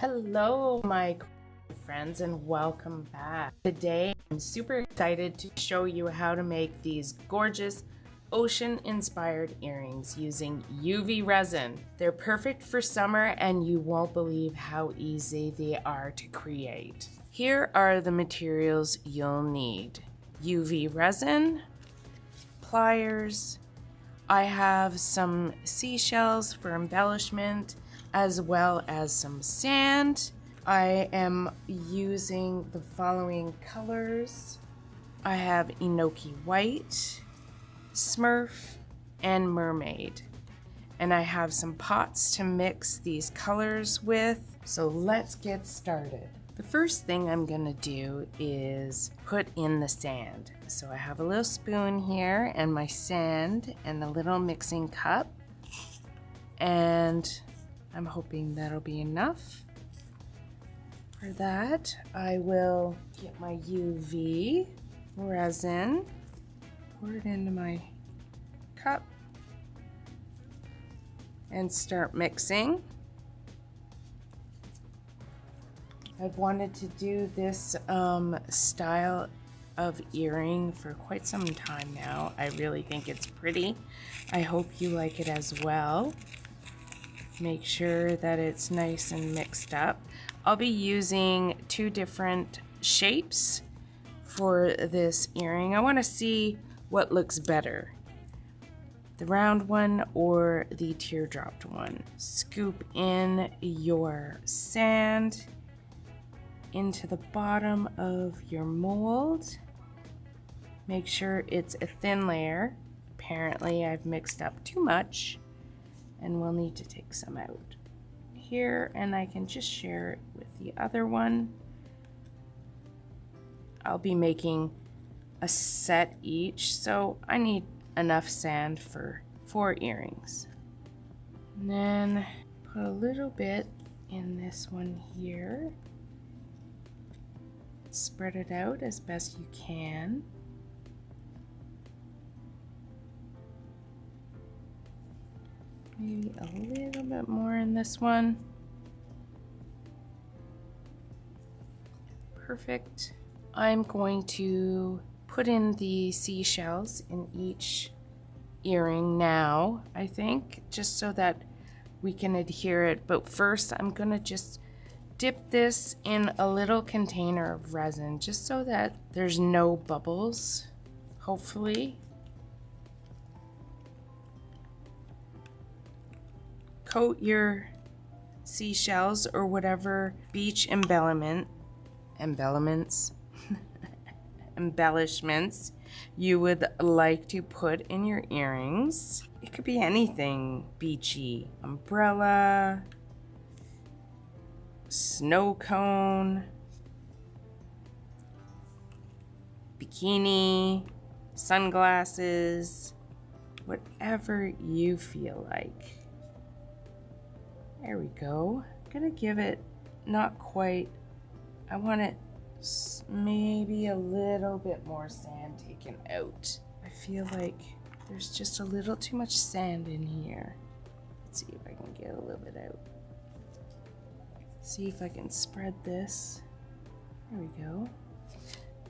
Hello, my friends, and welcome back. Today, I'm super excited to show you how to make these gorgeous ocean-inspired earrings using UV resin. They're perfect for summer, and you won't believe how easy they are to create. Here are the materials you'll need: UV resin, pliers. I have some seashells for embellishment, as well as some sand. I am using the following colors. I have Enoki White, Smurf, and Mermaid. And I have some pots to mix these colors with, so let's get started. The first thing I'm gonna do is put in the sand. So I have a little spoon here and my sand and a little mixing cup. And I'm hoping that'll be enough. For that, I will get my UV resin, pour it into my cup, and start mixing. I've wanted to do this style of earring for quite some time now. I really think it's pretty. I hope you like it as well. Make sure that it's nice and mixed up. I'll be using two different shapes for this earring. I want to see what looks better, the round one or the teardropped one. Scoop in your sand into the bottom of your mold. Make sure it's a thin layer. Apparently I've mixed up too much and we'll need to take some out here, and I can just share it with the other one. I'll be making a set each, so I need enough sand for 4 earrings. And then put a little bit in this one here. Spread it out as best you can. Maybe a little bit more in this one. Perfect. I'm going to put in the seashells in each earring now, I think, just so that we can adhere it. But first, I'm gonna just dip this in a little container of resin just so that there's no bubbles, hopefully. Coat your seashells or whatever beach embellishments you would like to put in your earrings. It could be anything beachy: umbrella, snow cone, bikini, sunglasses, whatever you feel like. There we go. I'm gonna give it not quite, I want it maybe a little bit more sand taken out. I feel like there's just a little too much sand in here. Let's see if I can get a little bit out. See if I can spread this. There we go.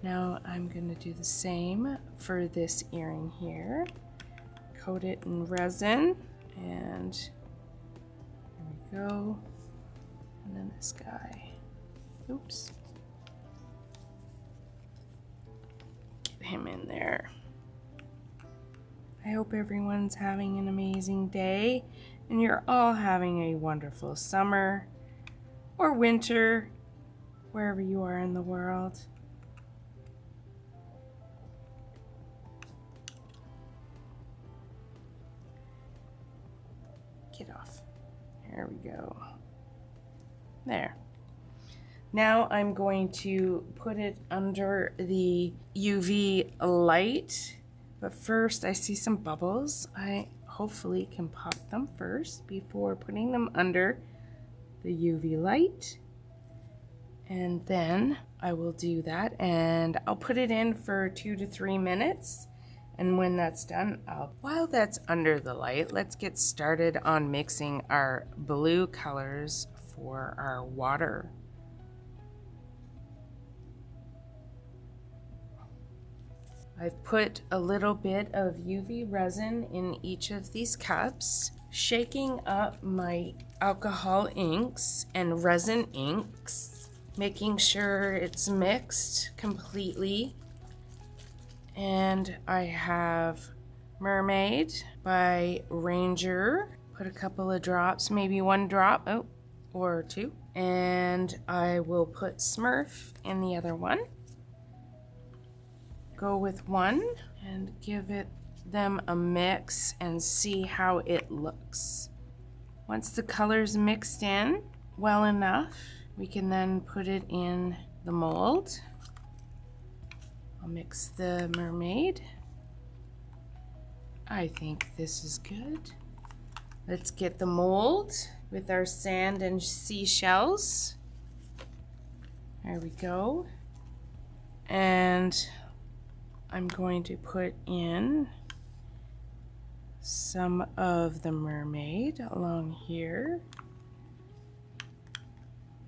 Now I'm gonna do the same for this earring here. Coat it in resin, and there we go. And then this guy. Oops. Get him in there. I hope everyone's having an amazing day and you're all having a wonderful summer or winter, wherever you are in the world. Get off. There we go. There. Now I'm going to put it under the UV light, but first I see some bubbles. I hopefully can pop them first before putting them under the UV light. And then I will do that, and I'll put it in for 2 to 3 minutes. And when that's done, while that's under the light, let's get started on mixing our blue colors for our water. I've put a little bit of UV resin in each of these cups, shaking up my alcohol inks and resin inks, making sure it's mixed completely. And I have Mermaid by Ranger. Put a couple of drops, maybe one drop, or two. And I will put Smurf in the other one. Go with one and give them a mix and see how it looks. Once the colors mixed in well enough, we can then put it in the mold. I'll mix the Mermaid. I think this is good. Let's get the mold with our sand and seashells. There we go. And I'm going to put in some of the Mermaid along here.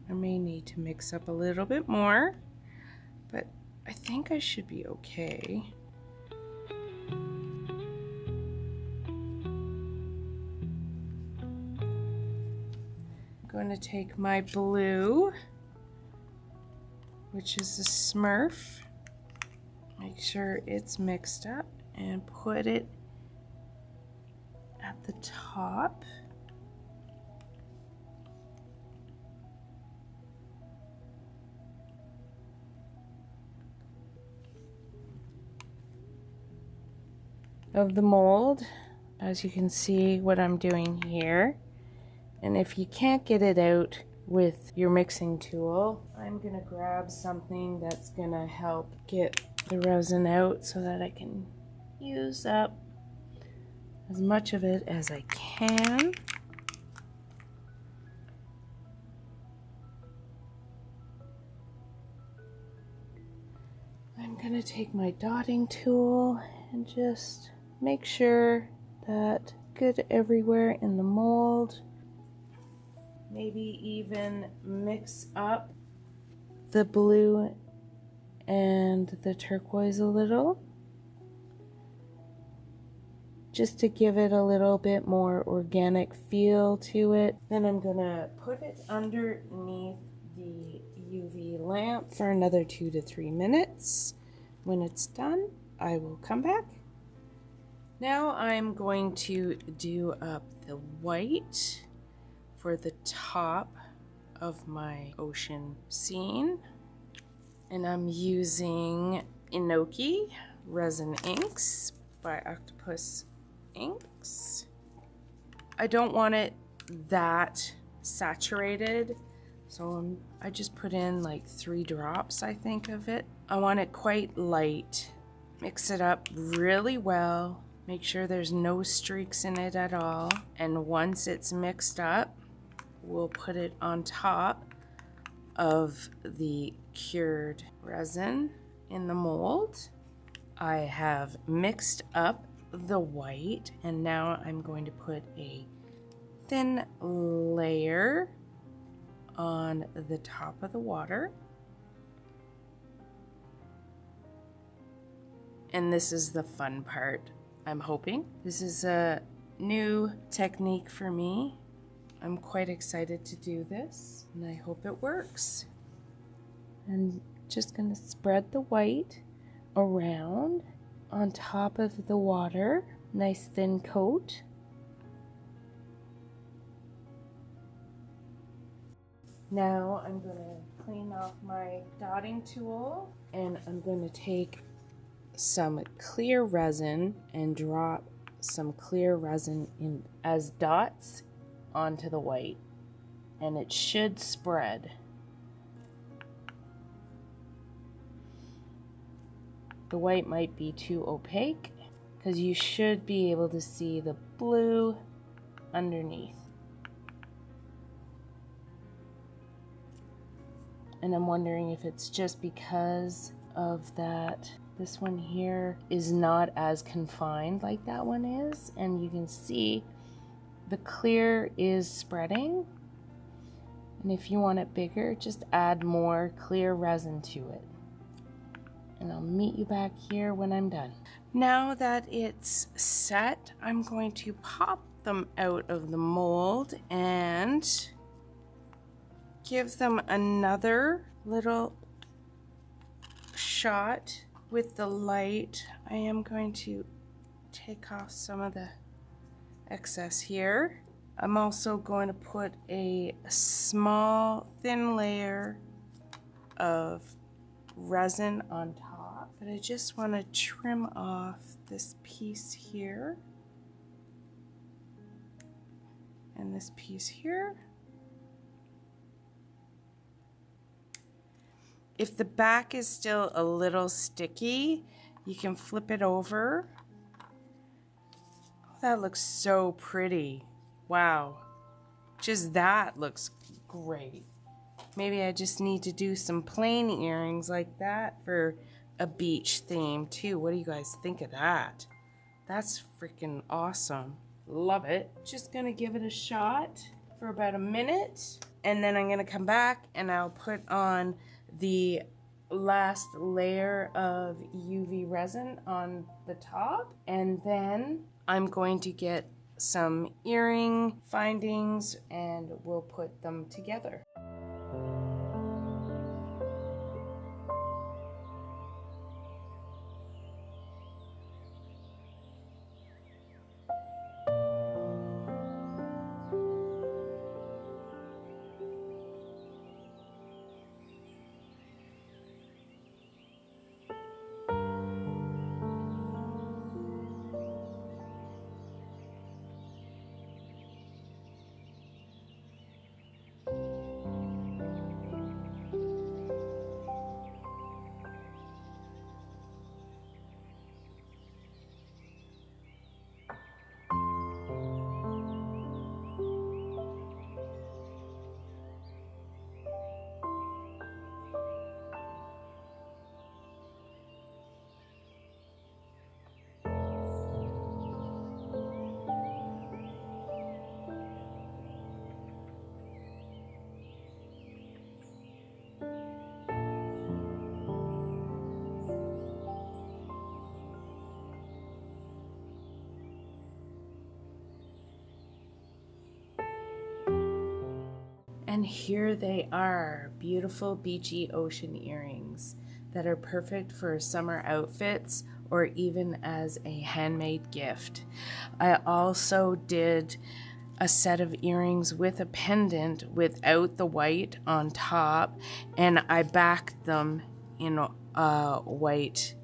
I may need to mix up a little bit more, but I think I should be okay. I'm going to take my blue, which is a Smurf. Make sure it's mixed up and put it at the top. Of the mold, as you can see what I'm doing here. And if you can't get it out with your mixing tool, I'm gonna grab something that's gonna help get the resin out so that I can use up as much of it as I can. I'm gonna take my dotting tool and just make sure that good everywhere in the mold. Maybe even mix up the blue and the turquoise a little, just to give it a little bit more organic feel to it. Then I'm gonna put it underneath the UV lamp for another 2 to 3 minutes. When it's done, I will come back. Now I'm going to do up the white for the top of my ocean scene. And I'm using Inoki Resin Inks by Octopus Inks. I don't want it that saturated, so I just put in like 3 drops, I think, of it. I want it quite light. Mix it up really well. Make sure there's no streaks in it at all. And once it's mixed up, we'll put it on top of the cured resin in the mold. I have mixed up the white, and now I'm going to put a thin layer on the top of the water. And this is the fun part, I'm hoping. This is a new technique for me. I'm quite excited to do this, and I hope it works. I'm just gonna spread the white around on top of the water. Nice thin coat. Now I'm gonna clean off my dotting tool, and I'm gonna take some clear resin and drop some clear resin in as dots onto the white, and it should spread. The white might be too opaque because you should be able to see the blue underneath. And I'm wondering if it's just because of that this one here is not as confined like that one is, and you can see the clear is spreading, And if you want it bigger, just add more clear resin to it. And I'll meet you back here when I'm done. Now that it's set, I'm going to pop them out of the mold and give them another little shot with the light. I am going to take off some of the excess here. I'm also going to put a small thin layer of resin on top, but I just want to trim off this piece here and this piece here. If the back is still a little sticky, you can flip it over. Oh, that looks so pretty. Wow, just that looks great. Maybe I just need to do some plain earrings like that for a beach theme too. What do you guys think of that? That's freaking awesome. Love it. Just gonna give it a shot for about a minute, and then I'm gonna come back and I'll put on the last layer of UV resin on the top, and then I'm going to get some earring findings and we'll put them together. And here they are, beautiful beachy ocean earrings that are perfect for summer outfits or even as a handmade gift. I also did a set of earrings with a pendant without the white on top, and I backed them in white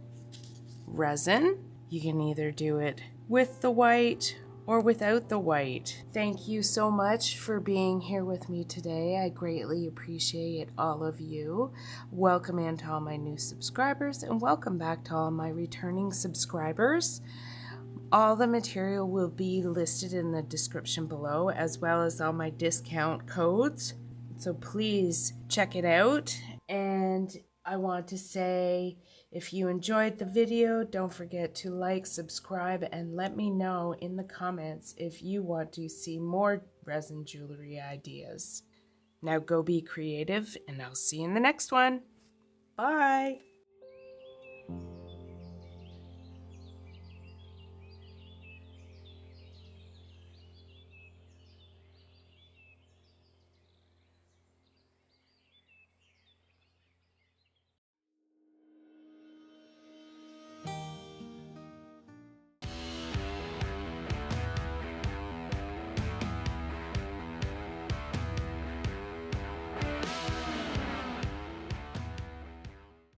resin. You can either do it with the white or without the white. Thank you so much for being here with me today. I greatly appreciate all of you. Welcome in to all my new subscribers, and welcome back to all my returning subscribers. All the material will be listed in the description below, as well as all my discount codes. So please check it out. And I want to say, if you enjoyed the video, don't forget to like, subscribe, and let me know in the comments if you want to see more resin jewelry ideas. Now go be creative, and I'll see you in the next one. Bye!